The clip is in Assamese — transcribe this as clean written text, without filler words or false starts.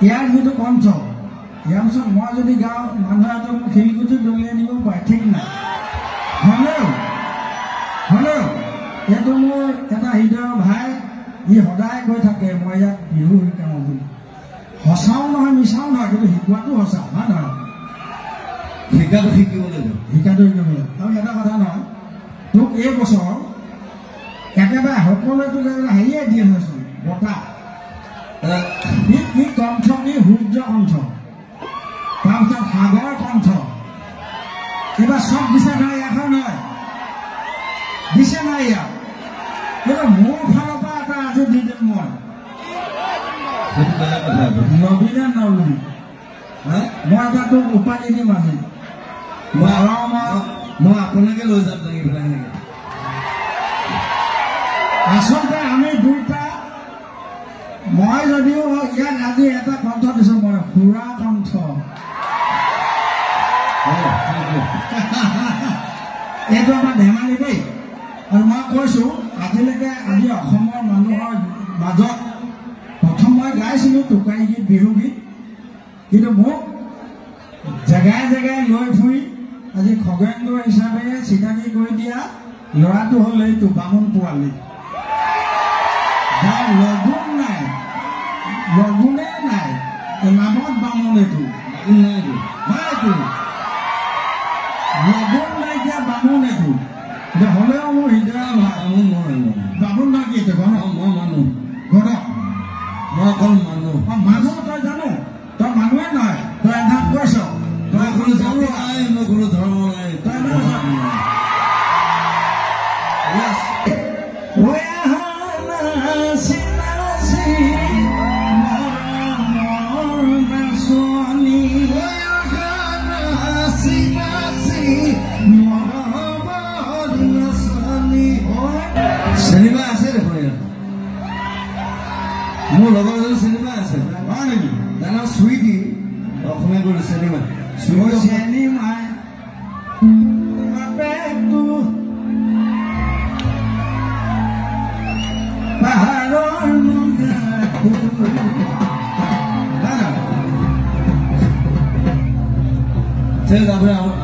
ইয়াৰ যিটো কণ্ঠ ইয়াৰ পিছত মই যদি গাওঁ মানুহে তো মোক শিলগুটি দলিয়াই দিব পাৰে ঠিক নাই হ'লেও এইটো মোৰ এটা হৃদয়ৰ ভাই ই সদায় কৈ থাকে মই ইয়াত বিহু শিকাওঁ বুলি সঁচাও নহয় মিছাও নহয় কিন্তু শিকোৱাটো সঁচা হয় নহয় শিকাটো শিকিব লাগিব আৰু এটা কথা নহয় তোক এই বছৰ একেবাৰে সকলোৱে তোক হেৰিয়ে দিয়ে থৈছোঁ বঁটা ই কণ্ঠ ই সূৰ্য কণ্ঠ তাৰপিছত সাগৰ কণ্ঠ এইবাৰ চব দিছে নহয় এখন নহয় দিছে নাই ইয়াত কিন্তু মোৰ ফালৰ পৰা এটা আজি দি দিম মই নবীনে নলবি মই এটা তোক উপাধি দিম আজি মই আপোনাকে লৈ যাম লাগি পেলাই সেনেকে আচলতে আমি দুটা মই যদিও ইয়াত আজি এটা কণ্ঠ দিছোঁ মই সুৰা কণ্ঠ এইটো আমাৰ ধেমালি দেই আৰু মই কৈছোঁ আজিলৈকে আজি অসমৰ মানুহৰ মাজত প্ৰথম মই গাইছিলোঁ টোকাৰী গীত বিহু গীত কিন্তু মোক জেগাই জেগাই লৈ ফুৰি আজি খগেন্দ্ৰ হিচাপে চিনাকি কৰি দিয়া ল'ৰাটো হ'ল এইটো বামুণ পোৱালি যাৰ লগুণে নাই নামত বামুণ এইটো লগুণ নাইকিয়া বামুণ এইটো হ'লেও মোৰ হৃদয় বামুণ নহয় কি এইটো মই মানুহ ঘৰত মই অকল মানুহ মানুহ তই জানো তই মানুহে নহয় তই এটা কৈছ মই কোনো জাতি নাই মই কোনো ধৰ্ম নাই তই চিনেমা আছে দেখোন ইয়াত মোৰ লগৰ এজন চিনেমা আছে হয় নেকি জানা চুইটি অসমীয়া কৰি চিনেমা তাৰপৰে আমাৰ